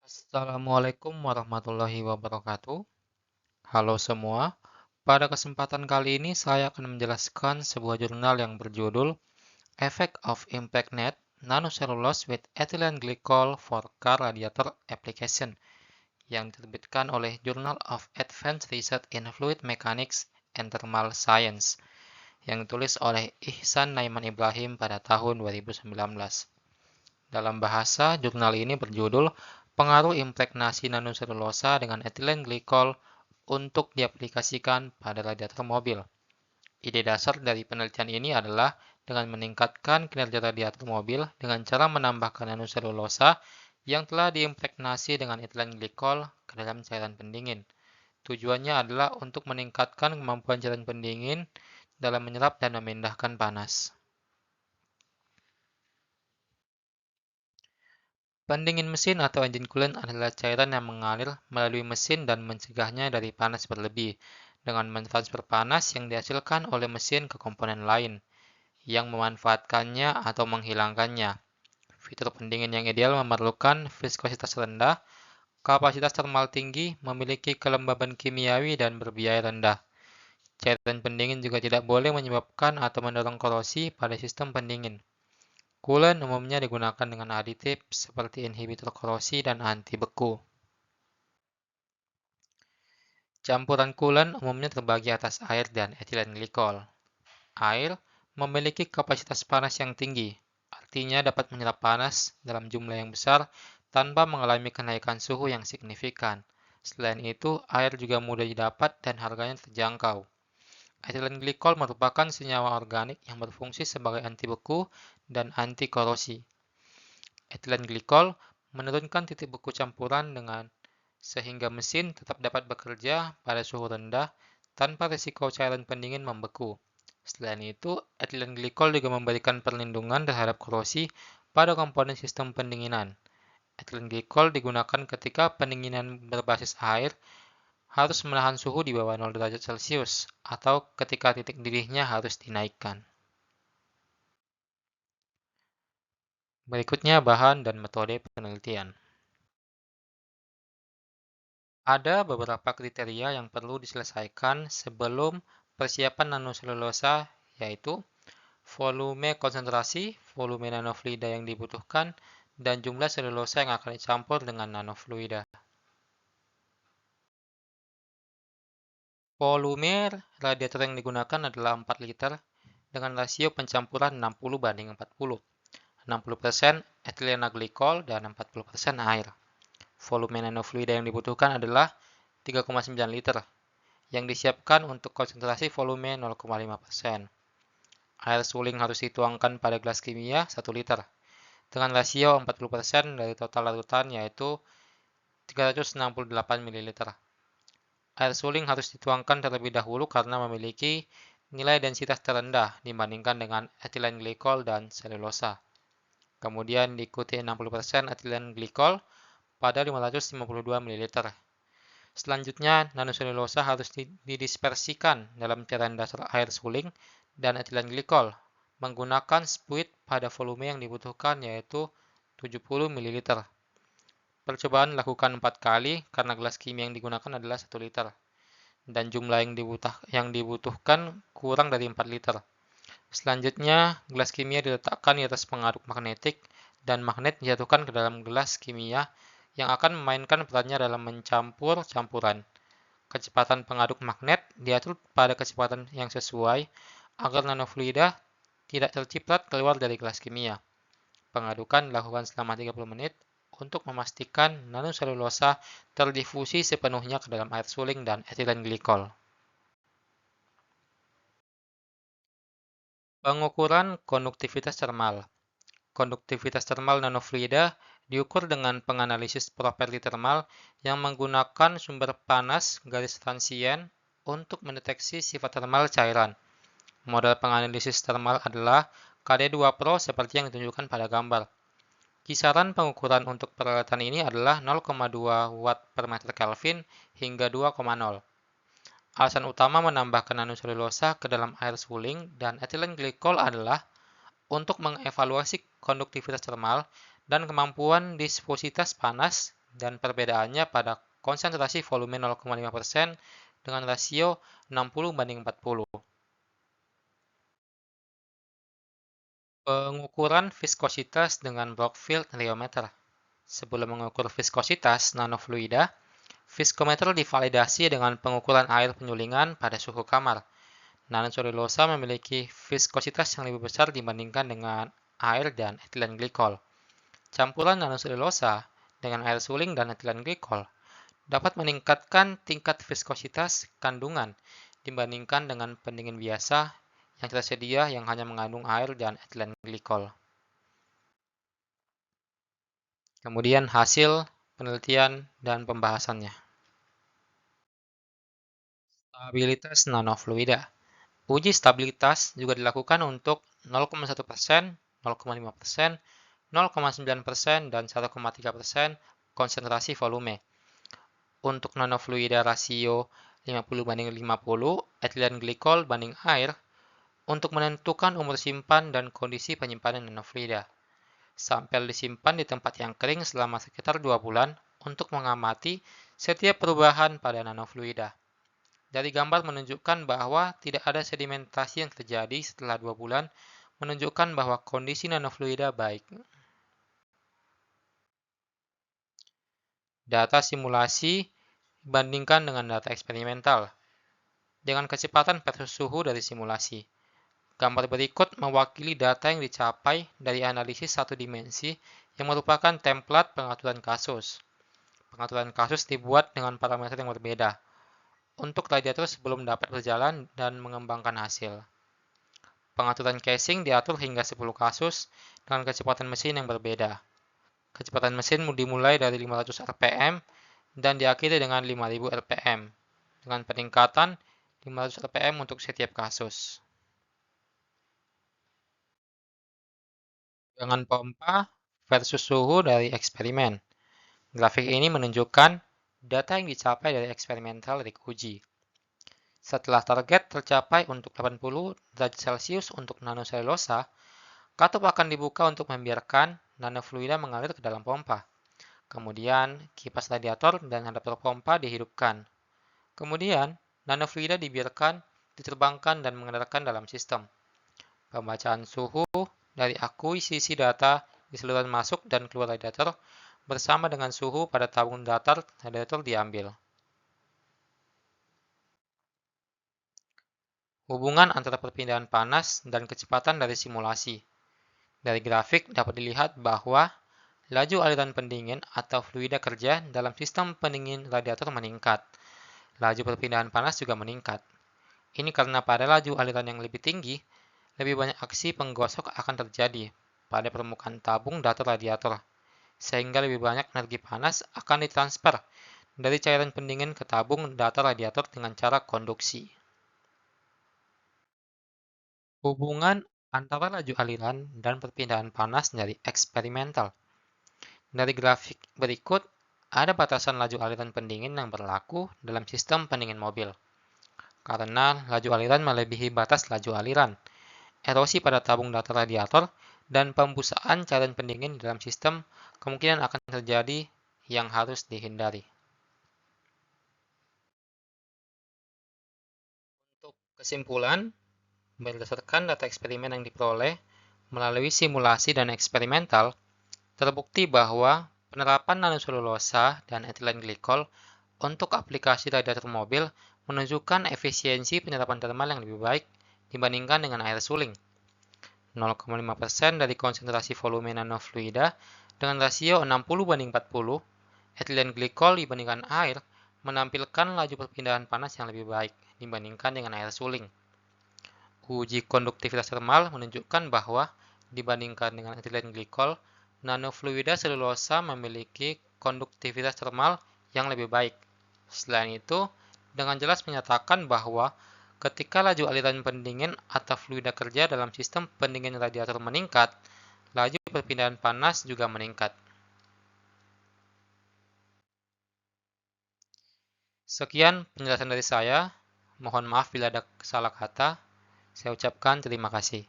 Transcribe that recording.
Assalamualaikum warahmatullahi wabarakatuh. Halo semua, pada kesempatan kali ini saya akan menjelaskan sebuah jurnal yang berjudul Effect of ImpactNet Nanocellulose with Ethylene Glycol for Car Radiator Application yang diterbitkan oleh Journal of Advanced Research in Fluid Mechanics and Thermal Science yang ditulis oleh Ihsan Naiman Ibrahim pada tahun 2019. Dalam bahasa, jurnal ini berjudul Pengaruh Impregnasi Nanoselulosa dengan Ethylene Glycol untuk diaplikasikan pada radiator mobil. Ide dasar dari penelitian ini adalah dengan meningkatkan kinerja radiator mobil dengan cara menambahkan nanoselulosa yang telah diimpregnasi dengan ethylene glycol ke dalam cairan pendingin. Tujuannya adalah untuk meningkatkan kemampuan cairan pendingin dalam menyerap dan memindahkan panas. Pendingin mesin atau engine coolant adalah cairan yang mengalir melalui mesin dan mencegahnya dari panas berlebih, dengan mentransfer panas yang dihasilkan oleh mesin ke komponen lain, yang memanfaatkannya atau menghilangkannya. Fitur pendingin yang ideal memerlukan viskositas rendah, kapasitas termal tinggi, memiliki kelembaban kimiawi, dan berbiaya rendah. Cairan pendingin juga tidak boleh menyebabkan atau mendorong korosi pada sistem pendingin. Coolant umumnya digunakan dengan aditif seperti inhibitor korosi dan anti beku. Campuran coolant umumnya terbagi atas air dan etilen glikol. Air memiliki kapasitas panas yang tinggi, artinya dapat menyerap panas dalam jumlah yang besar tanpa mengalami kenaikan suhu yang signifikan. Selain itu, air juga mudah didapat dan harganya terjangkau. Etilen glikol merupakan senyawa organik yang berfungsi sebagai anti beku dan anti korosi. Etilen glikol menurunkan titik beku campuran sehingga mesin tetap dapat bekerja pada suhu rendah tanpa risiko cairan pendingin membeku. Selain itu, etilen glikol juga memberikan perlindungan terhadap korosi pada komponen sistem pendinginan. Etilen glikol digunakan ketika pendinginan berbasis air harus menahan suhu di bawah 0 derajat Celcius atau ketika titik didihnya harus dinaikkan. Berikutnya bahan dan metode penelitian. Ada beberapa kriteria yang perlu diselesaikan sebelum persiapan nanoselulosa, yaitu volume konsentrasi, volume nanofluida yang dibutuhkan, dan jumlah selulosa yang akan dicampur dengan nanofluida. Volume radiator yang digunakan adalah 4 liter dengan rasio pencampuran 60:40, 60% ethylene glycol dan 40% air. Volume nanofluida yang dibutuhkan adalah 3,9 liter yang disiapkan untuk konsentrasi volume 0,5%. Air suling harus dituangkan pada gelas kimia 1 liter dengan rasio 40% dari total larutan yaitu 368 ml. Air suling harus dituangkan terlebih dahulu karena memiliki nilai densitas terendah dibandingkan dengan ethylene glycol dan selulosa. Kemudian diikuti 60% ethylene glycol pada 552 ml. Selanjutnya, nanoselulosa harus didispersikan dalam cairan dasar air suling dan etilen glikol menggunakan spuit pada volume yang dibutuhkan yaitu 70 ml. Percobaan dilakukan 4 kali karena gelas kimia yang digunakan adalah 1 liter dan jumlah yang dibutuhkan kurang dari 4 liter. Selanjutnya, gelas kimia diletakkan di atas pengaduk magnetik dan magnet dijatuhkan ke dalam gelas kimia yang akan memainkan perannya dalam mencampur campuran. Kecepatan pengaduk magnet diatur pada kecepatan yang sesuai agar nanofluida tidak terciprat keluar dari gelas kimia. Pengadukan dilakukan selama 30 menit untuk memastikan nanoselulosa terdifusi sepenuhnya ke dalam air suling dan etilen glikol. Pengukuran konduktivitas termal. Konduktivitas termal nanofluida diukur dengan penganalisis properti termal yang menggunakan sumber panas garis transient untuk mendeteksi sifat termal cairan. Model penganalisis termal adalah KD2 Pro seperti yang ditunjukkan pada gambar. Kisaran pengukuran untuk peralatan ini adalah 0,2 Watt per meter Kelvin hingga 2,0. Alasan utama menambahkan nanoselulosa ke dalam air suling dan etilen glikol adalah untuk mengevaluasi konduktivitas termal dan kemampuan dispositas panas dan perbedaannya pada konsentrasi volume 0,5% dengan rasio 60:40. Pengukuran viskositas dengan Brockfield rheometer. Sebelum mengukur viskositas nanofluida, viskometer divalidasi dengan pengukuran air penyulingan pada suhu kamar. Nanoselulosa memiliki viskositas yang lebih besar dibandingkan dengan air dan etilen glikol. Campuran nanoselulosa dengan air suling dan etilen glikol dapat meningkatkan tingkat viskositas kandungan dibandingkan dengan pendingin biasa yang tersedia yang hanya mengandung air dan etilen glikol. Kemudian hasil penelitian dan pembahasannya. Stabilitas nanofluida. Uji stabilitas juga dilakukan untuk 0,1%, 0,5%, 0,9%, dan 1,3% konsentrasi volume. Untuk nanofluida rasio 50:50, etilen glikol banding air, untuk menentukan umur simpan dan kondisi penyimpanan nanofluida. Sampel disimpan di tempat yang kering selama sekitar 2 bulan untuk mengamati setiap perubahan pada nanofluida. Dari gambar menunjukkan bahwa tidak ada sedimentasi yang terjadi setelah 2 bulan, menunjukkan bahwa kondisi nanofluida baik. Data simulasi dibandingkan dengan data eksperimental dengan kecepatan versus suhu dari simulasi. Gambar berikut mewakili data yang dicapai dari analisis satu dimensi yang merupakan template pengaturan kasus. Pengaturan kasus dibuat dengan parameter yang berbeda untuk radiator sebelum dapat berjalan dan mengembangkan hasil. Pengaturan casing diatur hingga 10 kasus dengan kecepatan mesin yang berbeda. Kecepatan mesin dimulai dari 500 rpm dan diakhiri dengan 5000 rpm, dengan peningkatan 500 rpm untuk setiap kasus. Tegangan pompa versus suhu dari eksperimen. Grafik ini menunjukkan data yang dicapai dari eksperimental rig uji. Setelah target tercapai untuk 80 derajat Celcius untuk nanoselulosa, katup akan dibuka untuk membiarkan nanofluida mengalir ke dalam pompa. Kemudian, kipas radiator dan adaptor pompa dihidupkan. Kemudian, nanofluida dibiarkan diterbangkan dan mengedarkan dalam sistem. Pembacaan suhu dari akuisisi data di saluran masuk dan keluar radiator bersama dengan suhu pada tabung datar radiator diambil. Hubungan antara perpindahan panas dan kecepatan dari simulasi. Dari grafik dapat dilihat bahwa laju aliran pendingin atau fluida kerja dalam sistem pendingin radiator meningkat. Laju perpindahan panas juga meningkat. Ini karena pada laju aliran yang lebih tinggi, lebih banyak aksi penggosok akan terjadi pada permukaan tabung datar radiator, sehingga lebih banyak energi panas akan ditransfer dari cairan pendingin ke tabung datar radiator dengan cara konduksi. Hubungan antara laju aliran dan perpindahan panas dari eksperimental. Dari grafik berikut, ada batasan laju aliran pendingin yang berlaku dalam sistem pendingin mobil. Karena laju aliran melebihi batas laju aliran, erosi pada tabung datar radiator, dan pembusaan cairan pendingin di dalam sistem kemungkinan akan terjadi yang harus dihindari. Untuk kesimpulan, berdasarkan data eksperimen yang diperoleh melalui simulasi dan eksperimental, terbukti bahwa penerapan nanoselulosa dan etilen glikol untuk aplikasi radiator mobil menunjukkan efisiensi penyerapan termal yang lebih baik dibandingkan dengan air suling. 0,5% dari konsentrasi volume nanofluida dengan rasio 60:40, etilen glikol dibandingkan air menampilkan laju perpindahan panas yang lebih baik dibandingkan dengan air suling. Uji konduktivitas termal menunjukkan bahwa dibandingkan dengan etilen glikol, nanofluida selulosa memiliki konduktivitas termal yang lebih baik. Selain itu, dengan jelas menyatakan bahwa ketika laju aliran pendingin atau fluida kerja dalam sistem pendingin radiator meningkat, laju perpindahan panas juga meningkat. Sekian penjelasan dari saya. Mohon maaf bila ada salah kata. Saya ucapkan terima kasih.